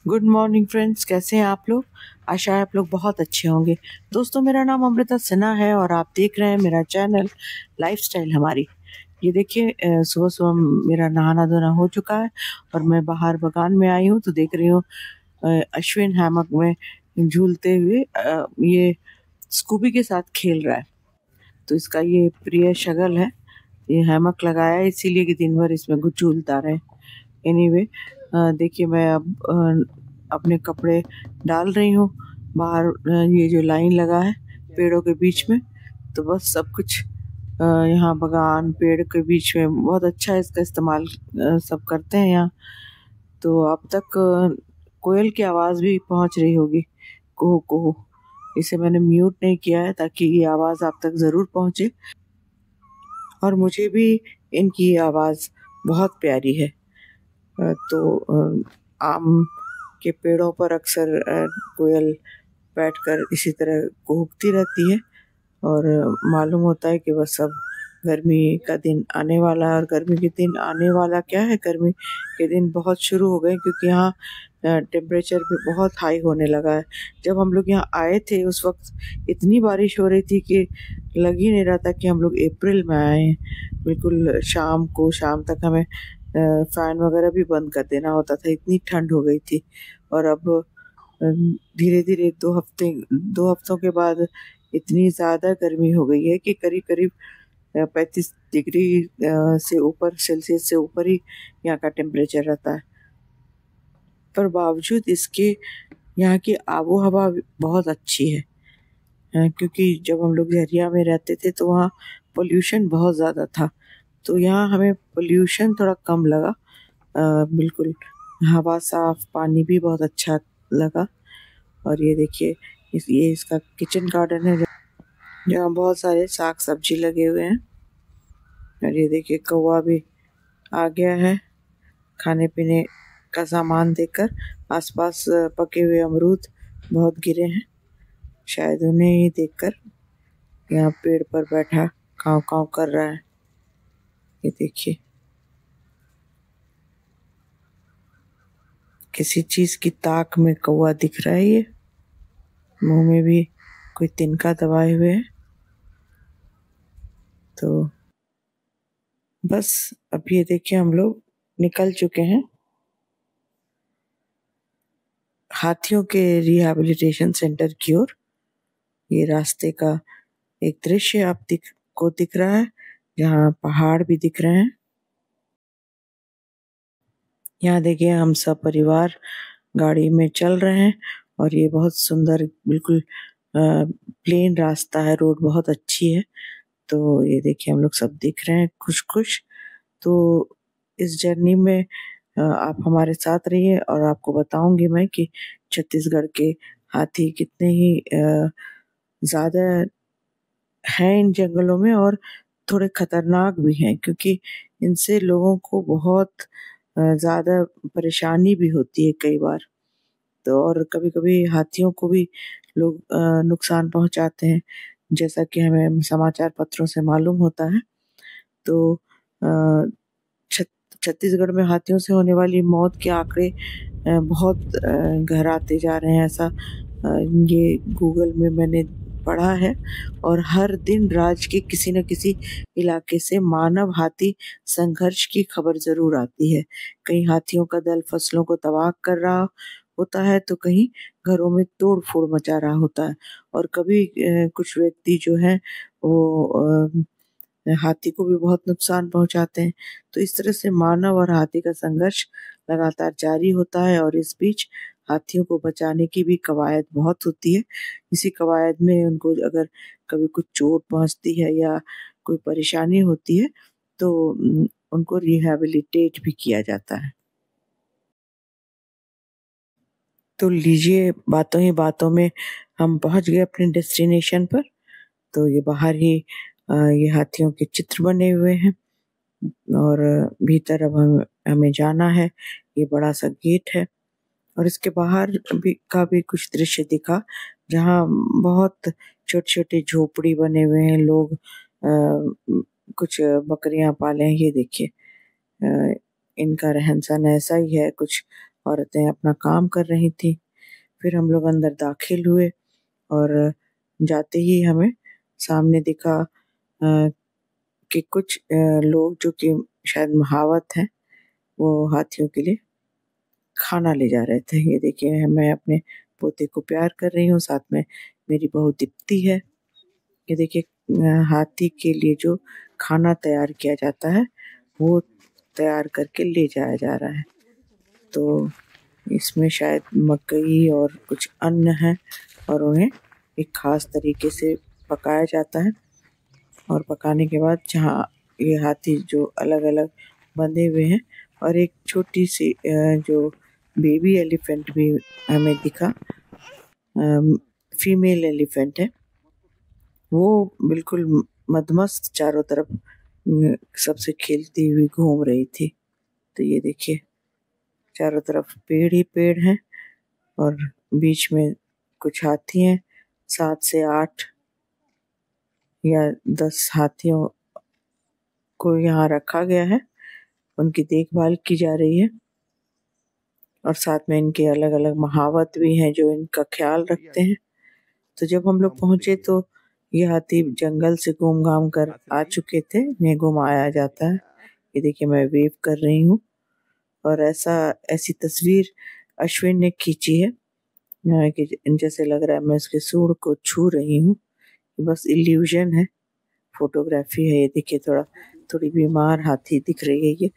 Good morning friends, कैसे हैं आप लोग। आशा है आप लोग बहुत अच्छे होंगे। दोस्तों, मेरा नाम अमृता सिन्हा है और आप देख रहे हैं मेरा चैनल लाइफस्टाइल हमारी। ये देखिए, सुबह सुबह मेरा नहाना धोना हो चुका है और मैं बाहर बगान में आई हूँ तो देख रही हूँ अश्विन हैमक में झूलते हुए ये स्कूबी के साथ खेल रहा है। तो इसका ये प्रिय शगल है। ये हैमक लगाया है इसीलिए कि दिन भर इसमें झूलता रहे। एनीवे, देखिए मैं अब अपने कपड़े डाल रही हूँ बाहर। ये जो लाइन लगा है पेड़ों के बीच में, तो बस सब कुछ यहाँ बगान पेड़ के बीच में बहुत अच्छा है। इसका इस्तेमाल सब करते हैं यहाँ। तो अब तक कोयल की आवाज़ भी पहुँच रही होगी, कुहू कुहू। इसे मैंने म्यूट नहीं किया है ताकि ये आवाज़ आप तक ज़रूर पहुँचे। और मुझे भी इनकी आवाज़ बहुत प्यारी है। आम के पेड़ों पर अक्सर कोयल बैठकर इसी तरह कूकती रहती है और मालूम होता है कि बस अब गर्मी का दिन आने वाला है। और गर्मी के दिन आने वाला क्या है, गर्मी के दिन बहुत शुरू हो गए क्योंकि यहाँ टेम्परेचर भी बहुत हाई होने लगा है। जब हम लोग यहाँ आए थे उस वक्त इतनी बारिश हो रही थी कि लग ही नहीं रहा था कि हम लोग अप्रैल में आए हैं। बिल्कुल शाम तक हमें फैन वगैरह भी बंद कर देना होता था, इतनी ठंड हो गई थी। और अब धीरे धीरे 2 हफ्तों के बाद इतनी ज़्यादा गर्मी हो गई है कि करीब करीब 35 डिग्री से ऊपर सेल्सियस से ऊपर ही यहाँ का टेम्परेचर रहता है। पर बावजूद इसके यहाँ की आबो हवा बहुत अच्छी है। क्योंकि जब हम लोग झरिया में रहते थे तो वहाँ पोल्यूशन बहुत ज़्यादा था, तो यहाँ हमें पोल्यूशन थोड़ा कम लगा। बिल्कुल हवा साफ, पानी भी बहुत अच्छा लगा। और ये देखिए, ये इसका किचन गार्डन है जहाँ बहुत सारे साग सब्जी लगे हुए हैं। और ये देखिए कौवा भी आ गया है खाने पीने का सामान देकर। आसपास पके हुए अमरूद बहुत गिरे हैं, शायद उन्हें ही देखकर यहाँ पेड़ पर बैठा काँव काँव कर रहा है। ये देखिए, किसी चीज की ताक में कौवा दिख रहा है। ये मुंह में भी कोई तिनका दबाए हुए है। तो बस अब ये देखिए, हम लोग निकल चुके हैं हाथियों के रिहैबिलिटेशन सेंटर की ओर। ये रास्ते का एक दृश्य आप दिख रहा है जहाँ पहाड़ भी दिख रहे हैं। यहाँ देखिए, हम सब परिवार गाड़ी में चल रहे हैं और ये बहुत सुंदर बिल्कुल प्लेन रास्ता है, रोड बहुत अच्छी है। तो ये देखिए, हम लोग सब दिख रहे हैं खुश खुश। तो इस जर्नी में आप हमारे साथ रहिए और आपको बताऊंगी मैं कि छत्तीसगढ़ के हाथी कितने ही ज़्यादा हैं इन जंगलों में, और थोड़े खतरनाक भी हैं क्योंकि इनसे लोगों को बहुत ज़्यादा परेशानी भी होती है कई बार। तो और कभी-कभी हाथियों को भी लोग नुकसान पहुंचाते हैं, जैसा कि हमें समाचार पत्रों से मालूम होता है। तो अ, छत्तीसगढ़ में हाथियों से होने वाली मौत के आंकड़े बहुत गहराते जा रहे हैं, ऐसा ये गूगल में मैंने पढ़ा है। और हर दिन राज्य के किसी न किसी इलाके से मानव हाथी संघर्ष की खबर जरूर आती है। कहीं हाथियों का दल फसलों को तबाह कर रहा होता है तो कहीं घरों में तोड़ फोड़ मचा रहा होता है। और कभी कुछ व्यक्ति जो हैं वो हाथी को भी बहुत नुकसान पहुंचाते हैं। तो इस तरह से मानव और हाथी का संघर्ष लगातार जारी होता है और इस बीच हाथियों को बचाने की भी कवायद बहुत होती है। इसी कवायद में उनको अगर कभी कुछ चोट पहुंचती है या कोई परेशानी होती है तो उनको रिहैबिलिटेट भी किया जाता है। तो लीजिए, बातों ही बातों में हम पहुंच गए अपने डेस्टिनेशन पर। तो ये बाहर ही ये हाथियों के चित्र बने हुए हैं और भीतर अब हमें जाना है। ये बड़ा सा गेट है और इसके बाहर भी कुछ दृश्य दिखा जहाँ बहुत छोटे छोटे झोपड़ी बने हुए हैं। लोग कुछ बकरियां पाले हैं। ये देखिए, इनका रहन सहन ऐसा ही है कुछ। औरतें अपना काम कर रही थी। फिर हम लोग अंदर दाखिल हुए और जाते ही हमें सामने दिखा कि कुछ लोग जो कि शायद महावत हैं, वो हाथियों के लिए खाना ले जा रहे थे। ये देखिए मैं अपने पोते को प्यार कर रही हूँ, साथ में मेरी बहू दीप्ति है। ये देखिए हाथी के लिए जो खाना तैयार किया जाता है वो तैयार करके ले जाया जा रहा है। तो इसमें शायद मकई और कुछ अन्न है और उन्हें एक खास तरीके से पकाया जाता है और पकाने के बाद जहाँ ये हाथी जो अलग अलग बंधे हुए हैं और एक छोटी सी जो बेबी एलिफेंट भी हमें दिखा, फीमेल एलिफेंट है, वो बिल्कुल मदमस्त चारों तरफ सबसे खेलती हुई घूम रही थी। तो ये देखिए चारों तरफ पेड़ ही पेड़ हैं और बीच में कुछ हाथी हैं। 7 से 8 या 10 हाथियों को यहाँ रखा गया है, उनकी देखभाल की जा रही है और साथ में इनके अलग अलग महावत भी हैं जो इनका ख्याल रखते हैं। तो जब हम लोग पहुंचे तो ये हाथी जंगल से घूम घाम कर आ चुके थे, इन्हें घुमाया जाता है। ये देखिए मैं वेव कर रही हूँ और ऐसी तस्वीर अश्विन ने खींची है कि जैसे लग रहा है मैं उसके सूंड को छू रही हूँ। बस इल्यूजन है, फोटोग्राफी है। ये देखिए थोड़ी बीमार हाथी दिख रही है ये,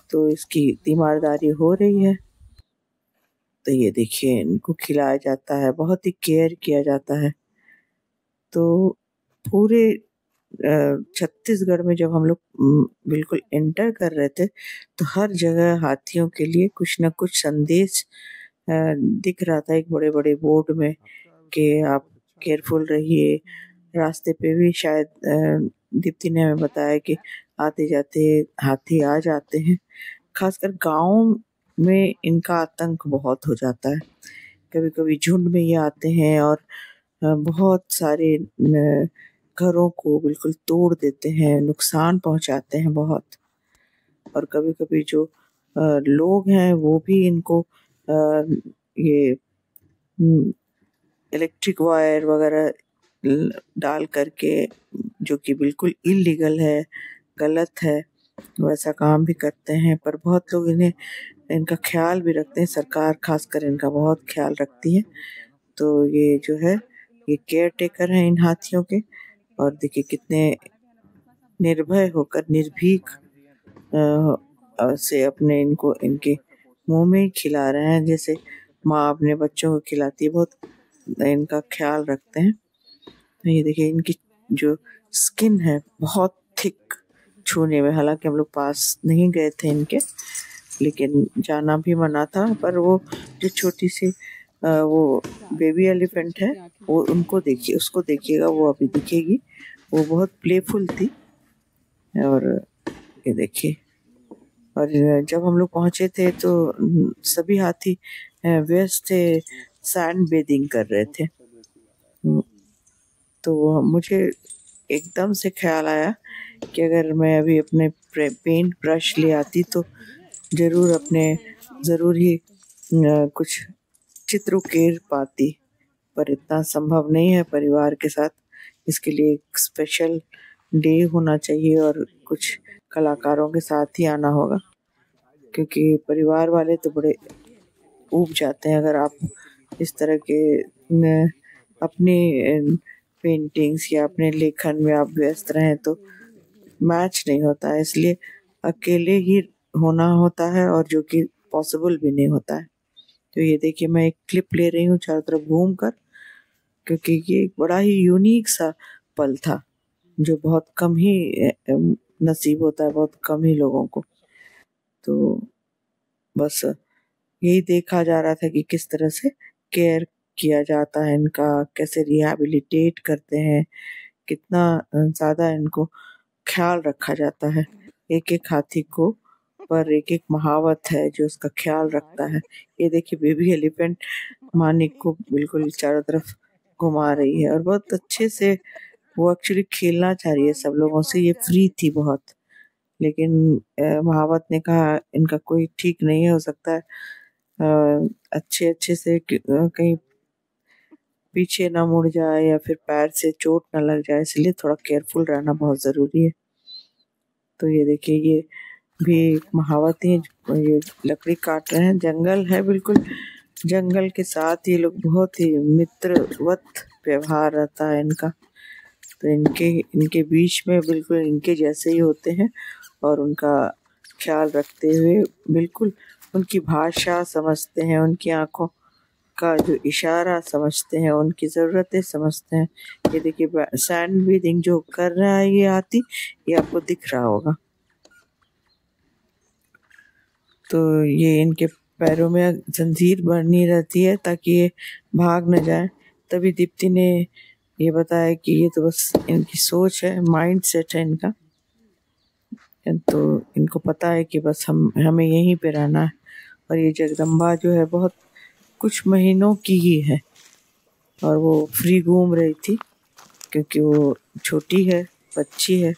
तो इसकी तीमारदारी हो रही है। तो ये देखिए इनको खिलाया जाता है, बहुत ही केयर किया जाता है। तो पूरे छत्तीसगढ़ में जब हम लोग बिल्कुल एंटर कर रहे थे तो हर जगह हाथियों के लिए कुछ न कुछ संदेश दिख रहा था एक बड़े बड़े बोर्ड में कि आप केयरफुल रहिए। रास्ते पे भी शायद दीप्ति ने हमें बताया कि आते जाते हाथी आ जाते हैं। खासकर गाँव में इनका आतंक बहुत हो जाता है। कभी कभी झुंड में ये आते हैं और बहुत सारे घरों को बिल्कुल तोड़ देते हैं, नुकसान पहुंचाते हैं बहुत। और कभी कभी जो लोग हैं वो भी इनको ये इलेक्ट्रिक वायर वगैरह डाल करके, जो कि बिल्कुल इलीगल है, गलत है, वैसा काम भी करते हैं। पर बहुत लोग इनका ख्याल भी रखते हैं, सरकार खासकर इनका बहुत ख्याल रखती है। तो ये जो है ये केयर टेकर हैं इन हाथियों के। और देखिए कितने निर्भय होकर निर्भीक से अपने इनको इनके मुंह में ही खिला रहे हैं, जैसे माँ अपने बच्चों को खिलाती है। बहुत इनका ख्याल रखते हैं। तो ये देखिए इनकी जो स्किन है बहुत थिक छूने में, हालांकि हम लोग पास नहीं गए थे इनके, लेकिन जाना भी मना था। पर वो जो छोटी सी वो बेबी एलिफेंट है वो उनको देखिए, उसको देखिएगा, वो अभी दिखेगी, वो बहुत प्लेफुल थी। और ये देखिए, और जब हम लोग पहुंचे थे तो सभी हाथी व्यस्त थे, सैंड बेदिंग कर रहे थे। तो मुझे एकदम से ख्याल आया कि अगर मैं अभी अपने पेंट ब्रश ले आती तो ज़रूर ही कुछ चित्र उकेर पाती, पर इतना संभव नहीं है परिवार के साथ। इसके लिए एक स्पेशल डे होना चाहिए और कुछ कलाकारों के साथ ही आना होगा, क्योंकि परिवार वाले तो बड़े ऊब जाते हैं अगर आप इस तरह के अपने पेंटिंग्स या अपने लेखन में आप व्यस्त रहें तो मैच नहीं होता है। इसलिए अकेले ही होना होता है और जो कि पॉसिबल भी नहीं होता है। तो ये देखिए मैं एक क्लिप ले रही हूँ चारों तरफ घूम कर, क्योंकि ये एक बड़ा ही यूनिक सा पल था जो बहुत कम ही नसीब होता है, बहुत कम ही लोगों को। तो बस यही देखा जा रहा था कि किस तरह से केयर किया जाता है इनका, कैसे रिहैबिलिटेट करते हैं, कितना ज़्यादा इनको ख्याल रखा जाता है। एक एक हाथी को पर एक एक महावत है जो उसका ख्याल रखता है। ये देखिए बेबी एलिफेंट मानिक को बिल्कुल चारों तरफ घुमा रही है और बहुत अच्छे से वो एक्चुअली खेलना चाह रही है सब लोगों से। ये फ्री थी बहुत, लेकिन महावत ने कहा इनका कोई ठीक नहीं है, हो सकता है अच्छे अच्छे से कहीं पीछे ना मुड़ जाए या फिर पैर से चोट ना लग जाए, इसलिए थोड़ा केयरफुल रहना बहुत ज़रूरी है। तो ये देखिए, ये भी महावती हैं, ये लकड़ी काट रहे हैं। जंगल है बिल्कुल, जंगल के साथ ये लोग बहुत ही मित्रवत व्यवहार रहता है इनका। तो इनके इनके बीच में बिल्कुल इनके जैसे ही होते हैं और उनका ख्याल रखते हुए बिल्कुल उनकी भाषा समझते हैं, उनकी आंखों का जो इशारा समझते हैं, उनकी ज़रूरतें समझते हैं। ये देखिए सैंड ब्रीदिंग जो कर रहा है ये हाथी, ये आपको दिख रहा होगा। तो ये इनके पैरों में जंजीर बनी रहती है ताकि ये भाग न जाए। तभी दीप्ति ने ये बताया कि ये तो बस इनकी सोच है, माइंड सेट है इनका। तो इनको पता है कि बस हमें यहीं पे रहना है। और ये जगदम्बा जो है बहुत कुछ महीनों की ही है और वो फ्री घूम रही थी क्योंकि वो छोटी है, बच्ची है,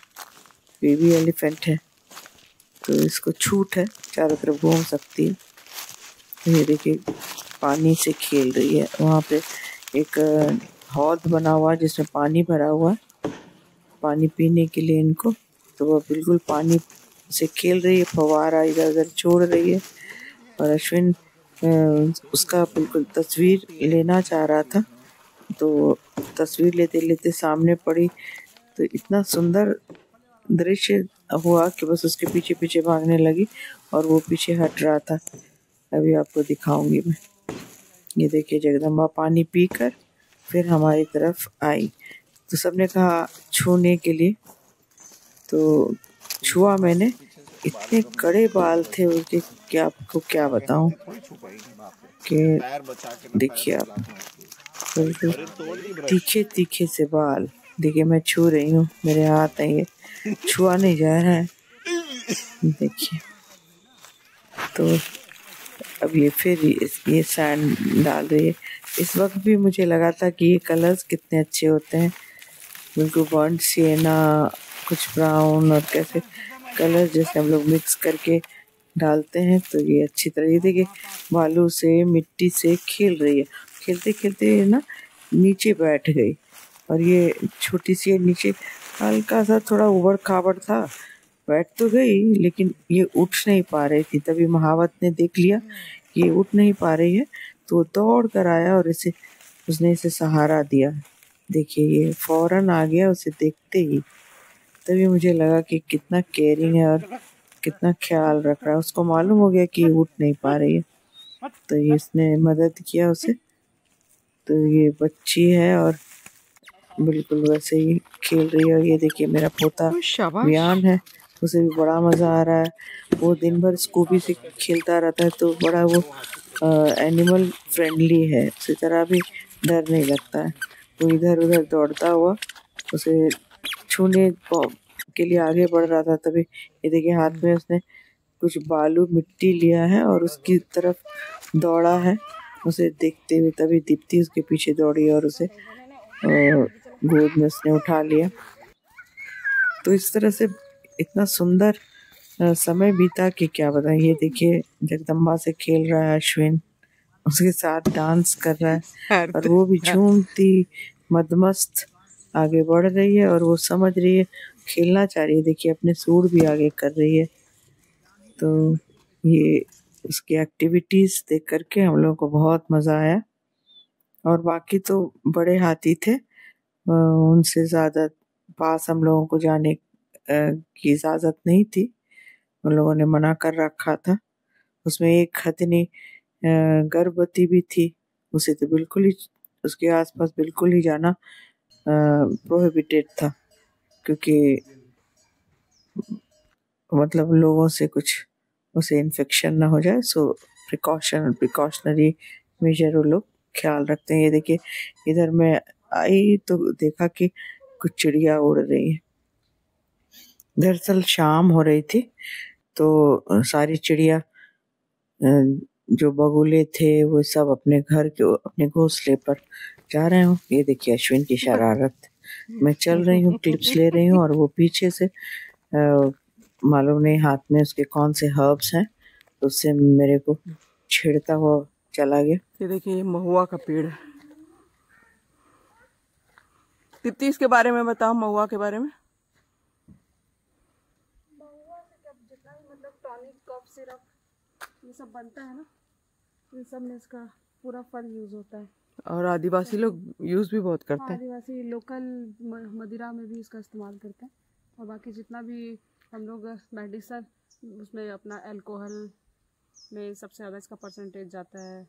बेबी एलिफेंट है, तो इसको छूट है, चारों तरफ घूम सकती है। ये देखिए पानी से खेल रही है। वहाँ पे एक हौद बना हुआ है जिसमें पानी भरा हुआ है, पानी पीने के लिए इनको। तो वो बिल्कुल पानी से खेल रही है, फव्वारा इधर उधर छोड़ रही है। और अश्विन उसका बिल्कुल तस्वीर लेना चाह रहा था, तो तस्वीर लेते लेते सामने पड़ी तो इतना सुंदर दृश्य हुआ कि बस उसके पीछे पीछे भागने लगी और वो पीछे हट रहा था। अभी आपको दिखाऊंगी मैं। ये देखिए जगदम्बा पानी पीकर फिर हमारी तरफ आई, तो सबने कहा छूने के लिए, तो छुआ मैंने। इतने कड़े बाल थे उसके, क्या आपको क्या बताऊं कि देखिए आप, बिल्कुल तीखे तीखे से बाल। देखिए मैं छू रही हूँ, मेरे हाथ है, ये छुआ नहीं जा रहा है, देखिए। तो अब ये फिर ये सैंड डाल रही है। इस वक्त भी मुझे लगा था कि ये कलर्स कितने अच्छे होते हैं, बिल्कुल बर्न्ट सिएना, कुछ ब्राउन और कैसे कलर जैसे हम लोग मिक्स करके डालते हैं। तो ये अच्छी तरह, ये देखिए बालू से मिट्टी से खेल रही है। खेलते खेलते ना नीचे बैठ गई और ये छोटी सी नीचे हल्का सा थोड़ा उबड़ खाबड़ था, बैठ तो गई लेकिन ये उठ नहीं पा रही थी। तभी महावत ने देख लिया कि ये उठ नहीं पा रही है, तो वो दौड़ कर आया और उसने इसे सहारा दिया। देखिए ये फौरन आ गया उसे देखते ही। तभी मुझे लगा कि कितना केयरिंग है और कितना ख्याल रख रहा है। उसको मालूम हो गया कि ये उठ नहीं पा रही है, तो ये इसने मदद किया उसे। तो ये बच्ची है और बिल्कुल वैसे ही खेल रही है। ये देखिए मेरा पोता वियान है, उसे भी बड़ा मज़ा आ रहा है। वो दिन भर स्कूबी से खेलता रहता है, तो बड़ा वो एनिमल फ्रेंडली है, उसी तरह भी डर नहीं लगता है। वो इधर उधर दौड़ता हुआ उसे छूने के लिए आगे बढ़ रहा था। तभी ये देखिए हाथ में उसने कुछ बालू मिट्टी लिया है और उसकी तरफ दौड़ा है उसे देखते हुए। तभी दीप्ति उसके पीछे दौड़ी और उसे गोद में उसने उठा लिया। तो इस तरह से इतना सुंदर समय बीता कि क्या बताएं। ये देखिए जगदम्बा से खेल रहा है अश्विन, उसके साथ डांस कर रहा है और वो भी झूमती मदमस्त आगे बढ़ रही है और वो समझ रही है, खेलना चाह रही है। देखिए अपने सूर भी आगे कर रही है। तो ये उसकी एक्टिविटीज देख करके हम लोगों को बहुत मज़ा आया। और बाकी तो बड़े हाथी थे, उनसे ज़्यादा पास हम लोगों को जाने की इजाज़त नहीं थी, उन लोगों ने मना कर रखा था। उसमें एक हथिनी गर्भवती भी थी, उसे तो बिल्कुल ही उसके आसपास बिल्कुल ही जाना प्रोहिबिटेड था, क्योंकि मतलब लोगों से कुछ उसे इन्फेक्शन ना हो जाए। सो प्रिकॉशनरी मेजर वो लोग ख्याल रखते हैं। ये देखिए इधर मैं आई तो देखा कि कुछ चिड़िया उड़ रही है। दरअसल शाम हो रही थी, तो सारी चिड़िया जो बगुले थे वो सब अपने घर के अपने घोंसले पर जा रहे हूँ। ये देखिए अश्विन की शरारत, मैं चल रही हूँ, क्लिप्स ले रही हूँ और वो पीछे से मालूम नहीं हाथ में उसके कौन से हर्ब्स हैं, उससे मेरे को छेड़ता हुआ चला गया। ये देखिए ये महुआ का पेड़ है। दीप्ति इसके बारे में बताओ, महुआ के बारे में। महुआ से क्या जितना भी मतलब टॉनिक, कफ सिरप ये सब बनता है ना, इन सब में इसका पूरा फल यूज होता है। और आदिवासी लोग यूज भी बहुत करते हैं। आदिवासी लोकल मदिरा में भी इसका इस्तेमाल करते हैं। और बाकी जितना भी हम लोग मेडिसिन उसमें अपना अल्कोहल में सबसे ज़्यादा इसका परसेंटेज जाता है,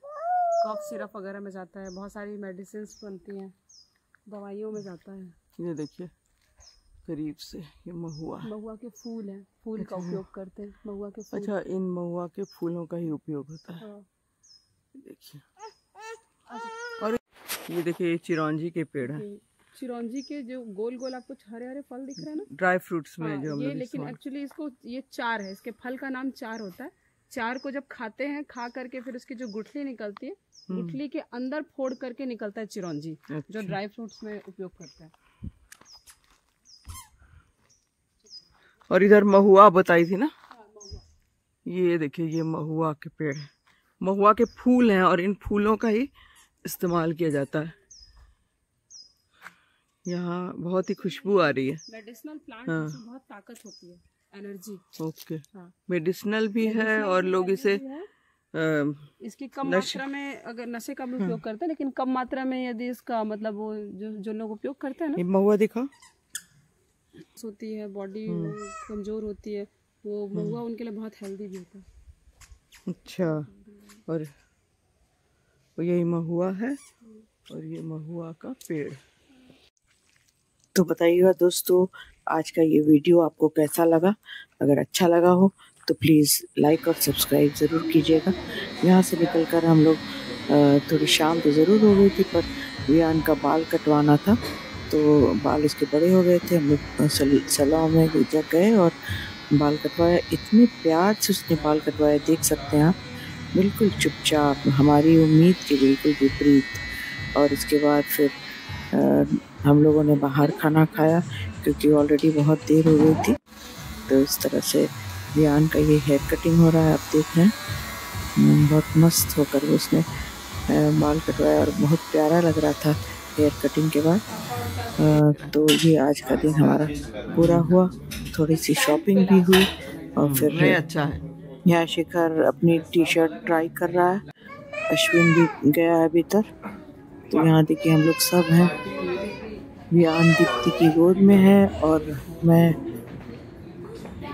कफ सिरप वगैरह में जाता है, बहुत सारी मेडिसिन बनती हैं, दवाइयों में जाता है। ये देखिए करीब से ये महुआ के फूल हैं, फूल का उपयोग करते हैं महुआ के फूल। अच्छा, इन महुआ के फूलों का ही उपयोग होता है। देखिए, और ये देखिए चिरौंजी के पेड़ हैं। चिरौंजी के जो गोल गोल आपको हरे हरे फल दिख रहे हैं ना, ड्राई फ्रूट्स में जो हम ये लोग लेकिन एक्चुअली इसको ये चार है, इसके फल का नाम चार होता है। चार को जब खाते हैं, खा करके फिर उसकी जो गुठली निकलती है, गुठली के अंदर फोड़ करके निकलता है चिरौंजी। अच्छा। जो ड्राई फ्रूट्स में उपयोग करता है। और इधर महुआ बताई थी ना, ये देखिए ये महुआ के पेड़ है, महुआ के फूल हैं और इन फूलों का ही इस्तेमाल किया जाता है। यहाँ बहुत ही खुशबू आ रही है। मेडिसिनल प्लांट में बहुत ताकत होती है, एनर्जी। ओके, मेडिसिनल भी है और लोग इसे इसकी कम मात्रा में, अगर नशे का भी उपयोग करते हैं, लेकिन कम मात्रा में यदि इसका मतलब वो जो लोग उपयोग करते हैं ना, महुआ दिखा होती है, बॉडी कमजोर होती है, वो महुआ उनके लिए बहुत हेल्दी भी होता है। अच्छा, और यही महुआ है और ये महुआ का पेड़। तो बताइएगा दोस्तों, आज का ये वीडियो आपको कैसा लगा। अगर अच्छा लगा हो तो प्लीज़ लाइक और सब्सक्राइब ज़रूर कीजिएगा। यहाँ से निकल कर हम लोग थोड़ी शाम तो ज़रूर हो गई थी, पर वियान का बाल कटवाना था, तो बाल इसके बड़े हो गए थे। हम लोग सैलून में गए और बाल कटवाया। इतने प्यार से उसने बाल कटवाया, देख सकते हैं आप, बिल्कुल चुपचाप, हमारी उम्मीद के बिल्कुल विपरीत। और इसके बाद फिर हम लोगों ने बाहर खाना खाया, क्योंकि ऑलरेडी बहुत देर हो गई थी। तो इस तरह से वियान का ये हेयर कटिंग हो रहा है, आप देख रहे हैं। बहुत मस्त होकर उसने बाल कटवाया और बहुत प्यारा लग रहा था हेयर कटिंग के बाद। तो ये आज का दिन हमारा पूरा हुआ। थोड़ी सी शॉपिंग भी हुई और फिर अच्छा है। यहाँ शिखर अपनी टी शर्ट ट्राई कर रहा है, अश्विन भी गया है भीतर। तो यहाँ देखिए हम लोग सब हैं, वियान दीप्ति की गोद में है और मैं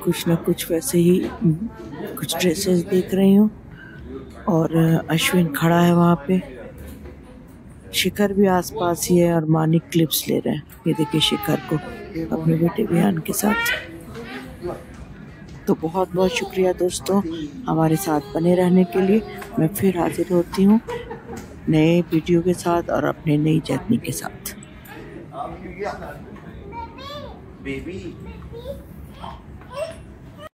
कुछ न कुछ वैसे ही कुछ ड्रेसेस देख रही हूँ और अश्विन खड़ा है वहाँ पे। शिखर भी आसपास ही है और मानिक क्लिप्स ले रहे हैं। ये देखिए शिखर को अपने बेटे वियान के साथ। तो बहुत बहुत शुक्रिया दोस्तों हमारे साथ बने रहने के लिए। मैं फिर हाजिर होती हूँ नए वीडियो के साथ और अपने नई जर्नी के साथ।